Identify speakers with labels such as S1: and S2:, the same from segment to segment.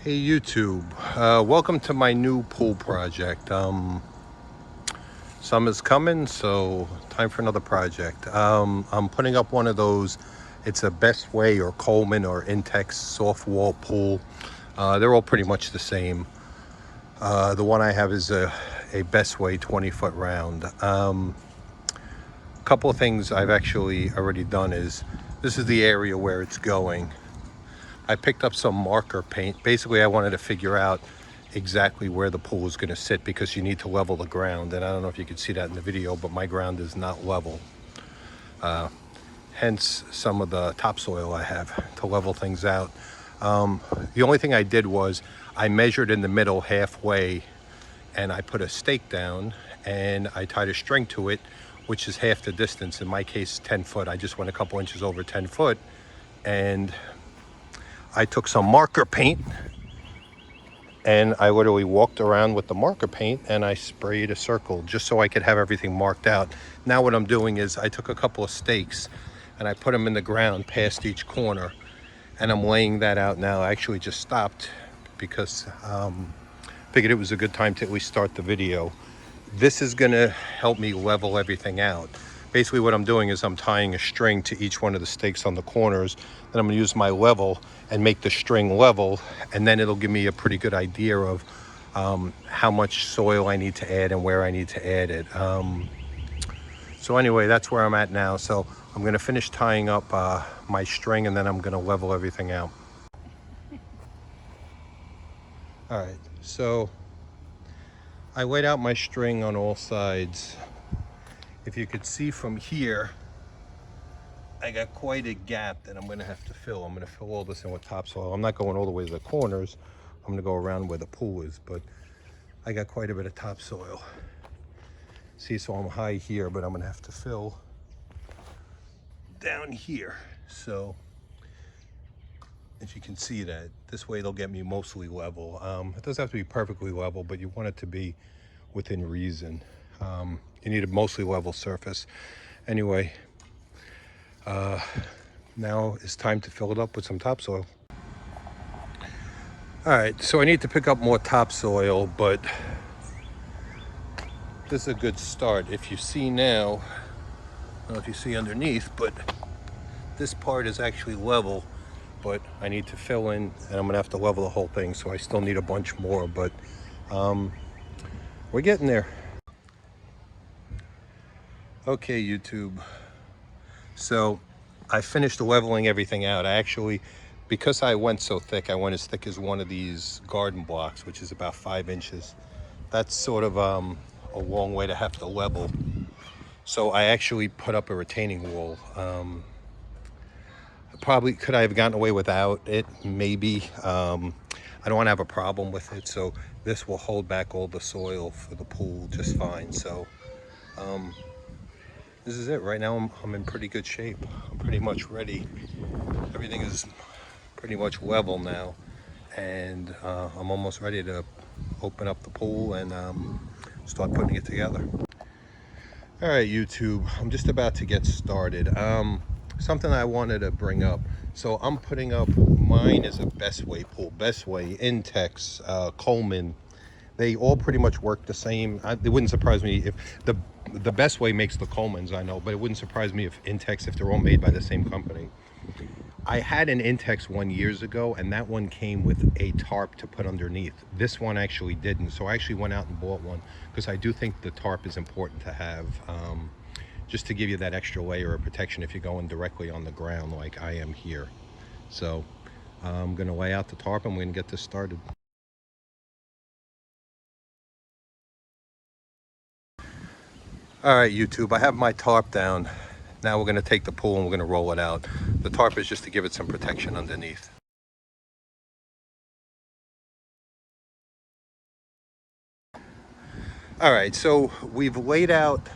S1: Hey YouTube, welcome to my new pool project. Summer's coming, so time for another project. I'm putting up one of those. It's a Bestway or Coleman or Intex soft wall pool. They're all pretty much the same. The one I have is a Bestway 20-foot round. A couple of things I've actually already done is, this is the area where it's going. I picked up some marker paint. Basically, I wanted to figure out exactly where the pool is going to sit because you need to level the ground. And I don't know if you could see that in the video, but my ground is not level. Hence some of the topsoil I have to level things out. The only thing I did was I measured in the middle halfway and I put a stake down and I tied a string to it, which is half the distance. In my case, 10 foot. I just went a couple inches over 10 foot. And I took some marker paint and I literally walked around with the marker paint and I sprayed a circle just so I could have everything marked out. Now what I'm doing is I took a couple of stakes and I put them in the ground past each corner and I'm laying that out now. I actually just stopped because figured it was a good time to at least start the video. This is gonna help me level everything out. Basically what I'm doing is I'm tying a string to each one of the stakes on the corners. Then I'm gonna use my level and make the string level, and then it'll give me a pretty good idea of how much soil I need to add and where I need to add it. So anyway, that's where I'm at now. So I'm gonna finish tying up my string and then I'm gonna level everything out. All right, so I laid out my string on all sides. If you could see from here, I got quite a gap that I'm going to have to fill. I'm going to fill all this in with topsoil. I'm not going all the way to the corners. I'm going to go around where the pool is, but I got quite a bit of topsoil. See, so I'm high here, but I'm going to have to fill down here. So if you can see that, this way it'll get me mostly level. It doesn't have to be perfectly level, but you want it to be within reason. You need a mostly level surface. Anyway, now it's time to fill it up with some topsoil. All right, so I need to pick up more topsoil, but this is a good start. If you see now, I don't know if you see underneath, but this part is actually level, but I need to fill in and I'm gonna have to level the whole thing, so I still need a bunch more, but we're getting there. Okay, YouTube. So I finished leveling everything out. I actually, because I went so thick, I went as thick as one of these garden blocks, which is about 5 inches. That's sort of a long way to have to level. So I actually put up a retaining wall. Probably could I have gotten away without it? Maybe. I don't want to have a problem with it. So this will hold back all the soil for the pool just fine. So this is it. Right now I'm in pretty good shape. I'm pretty much ready. Everything is pretty much level now, and I'm almost ready to open up the pool and start putting it together. All right, YouTube, I'm just about to get started. Something I wanted to bring up. So I'm putting up, mine is a Bestway pool. Bestway, Intex, Coleman. They all pretty much work the same. It wouldn't surprise me if the Bestway makes the Colemans, I know, but it wouldn't surprise me if Intex, if they're all made by the same company. I had an Intex one years ago, and that one came with a tarp to put underneath. This one actually didn't, so I actually went out and bought one because I do think the tarp is important to have, just to give you that extra layer of protection if you're going directly on the ground like I am here. So I'm going to lay out the tarp and we're going to get this started. All right, YouTube, I have my tarp down. Now we're going to take the pool and we're going to roll it out. The tarp is just to give it some protection underneath. All right, so we've laid out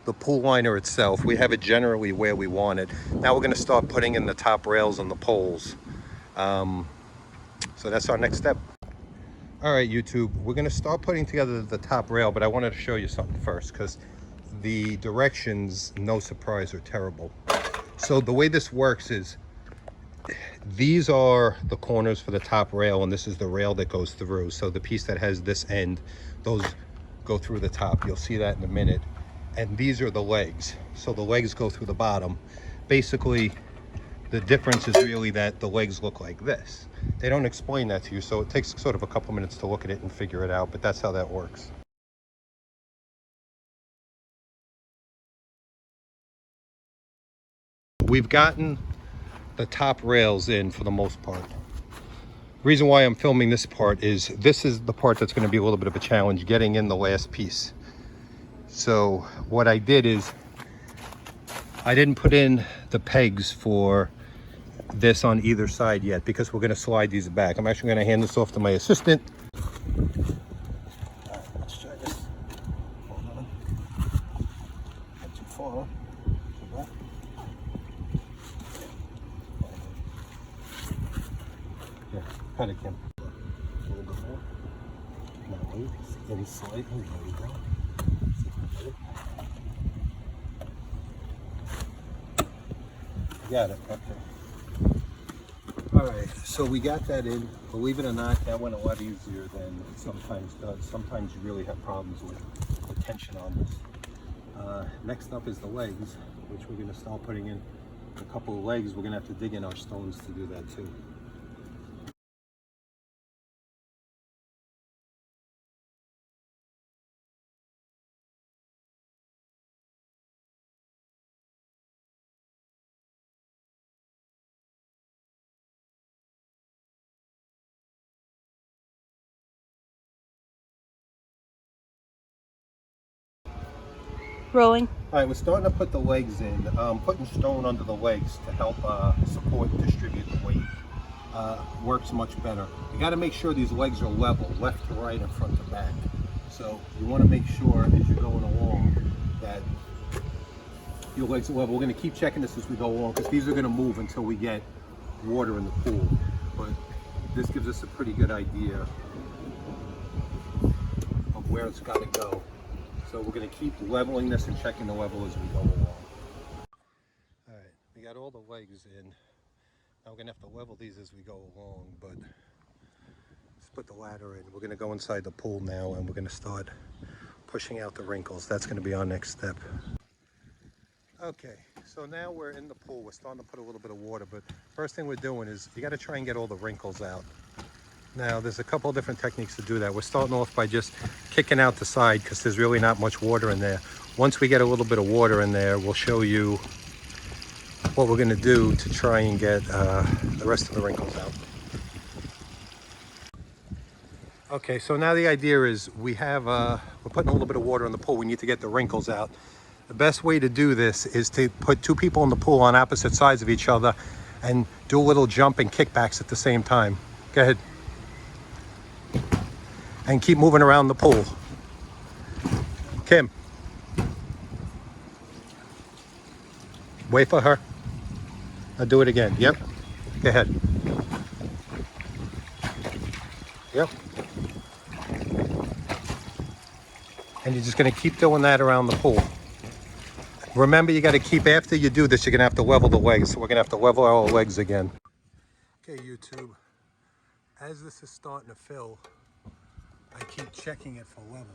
S1: the pool liner itself. We have it generally where we want it. Now we're going to start putting in the top rails and the poles. So that's our next step. All right, YouTube, we're going to start putting together the top rail, but I wanted to show you something first because the directions, no surprise, are terrible. So the way this works is these are the corners for the top rail, and this is the rail that goes through. So the piece that has this end, those go through the top. You'll see that in a minute. And these are the legs. So the legs go through the bottom. Basically, the difference is really that the legs look like this. They don't explain that to you, so it takes sort of a couple minutes to look at it and figure it out, but that's how that works. We've gotten the top rails in for the most part. Reason why I'm filming this part is this is the part that's going to be a little bit of a challenge, getting in the last piece. So what I did is I didn't put in the pegs for this on either side yet because we're going to slide these back. I'm actually going to hand this off to my assistant. All right, let's try this. Hold on. Not too far. Yeah, cut it, Kim. A little bit more. Now wait, in slightly. There we go. Got it. Okay. All right. So we got that in. Believe it or not, that went a lot easier than it sometimes does. Sometimes you really have problems with the tension on this. Next up is the legs, which we're going to start putting in a couple of legs. We're going to have to dig in our stones to do that too.
S2: Rolling.
S1: All right, we're starting to put the legs in. Putting stone under the legs to help support and distribute the weight works much better. You got to make sure these legs are level, left to right and front to back. So you want to make sure as you're going along that your legs are level. We're going to keep checking this as we go along because these are going to move until we get water in the pool. But this gives us a pretty good idea of where it's got to go. So we're going to keep leveling this and checking the level as we go along. All right, we got all the legs in. Now we're going to have to level these as we go along, but let's put the ladder in. We're going to go inside the pool now and we're going to start pushing out the wrinkles. That's going to be our next step. Okay, so now we're in the pool. We're starting to put a little bit of water, but first thing we're doing is you got to try and get all the wrinkles out. Now, there's a couple of different techniques to do that. We're starting off by just kicking out the side because there's really not much water in there. Once we get a little bit of water in there, we'll show you what we're going to do to try and get the rest of the wrinkles out. Okay, so now the idea is we're putting a little bit of water in the pool. We need to get the wrinkles out. The best way to do this is to put two people in the pool on opposite sides of each other and do a little jump and kickbacks at the same time. Go ahead. And keep moving around the pool. Kim. Wait for her. Now do it again. Yep. Go ahead. Yep. And you're just going to keep doing that around the pool. Remember, you got to keep, after you do this, you're going to have to level the legs. So we're going to have to level our legs again. Okay, YouTube. As this is starting to fill, I keep checking it for levels.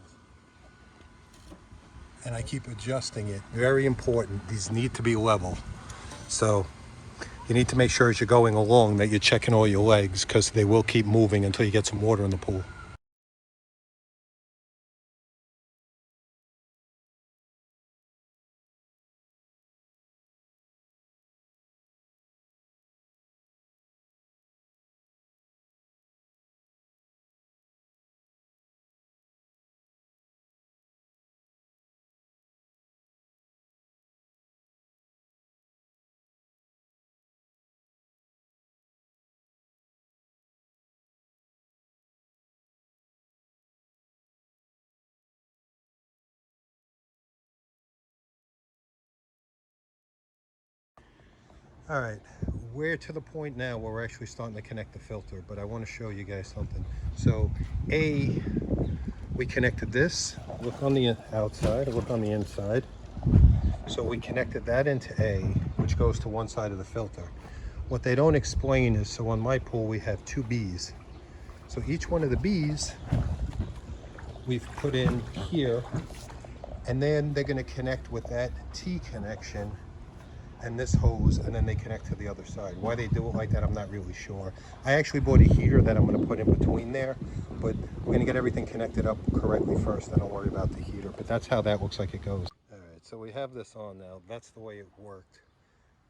S1: And I keep adjusting it. Very important. These need to be level. So you need to make sure as you're going along that you're checking all your legs because they will keep moving until you get some water in the pool. All right, we're to the point now where we're actually starting to connect the filter, but I want to show you guys something. So we connected this. Look on the outside, look on the inside. So we connected that into A, which goes to one side of the filter. What they don't explain is, so on my pool we have 2 bees. So each one of the bees we've put in here, and then they're going to connect with that T connection and this hose, and then they connect to the other side. Why they do it like that, I'm not really sure. I actually bought a heater that I'm going to put in between there, but we're going to get everything connected up correctly first, then I'll worry about the heater. But that's how that looks like it goes. All right, so we have this on now. That's the way it worked.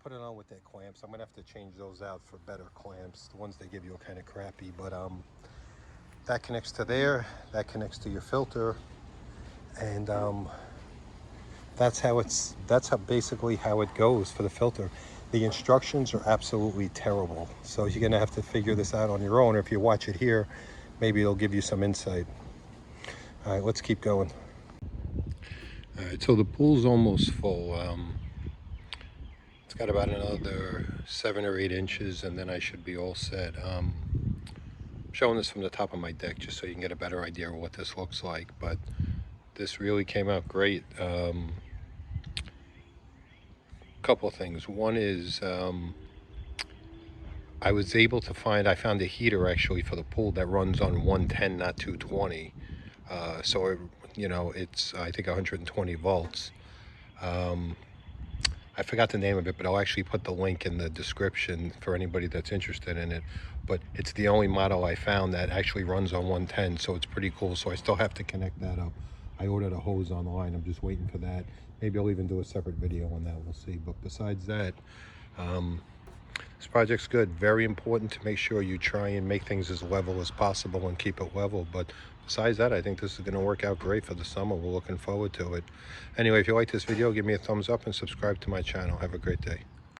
S1: Put it on with that clamps. I'm going to have to change those out for better clamps. The ones they give you are kind of crappy, but that connects to there, that connects to your filter, and that's basically how it goes for the filter. The instructions are absolutely terrible, so you're gonna have to figure this out on your own. Or if you watch it here, maybe it'll give you some insight. All right, let's keep going. All right, so the pool's almost full. It's got about another 7 or 8 inches, and then I should be all set. I'm showing this from the top of my deck just so you can get a better idea of what this looks like, but this really came out great. Couple of things. One is I found a heater actually for the pool that runs on 110, not 220. So it's I think 120 volts. I forgot the name of it, but I'll actually put the link in the description for anybody that's interested in it. But it's the only model I found that actually runs on 110, so it's pretty cool. So I still have to connect that up. I ordered a hose online. I'm just waiting for that. Maybe I'll even do a separate video on that. We'll see. But besides that, this project's good. Very important to make sure you try and make things as level as possible and keep it level. But besides that, I think this is going to work out great for the summer. We're looking forward to it. Anyway, if you like this video, give me a thumbs up and subscribe to my channel. Have a great day.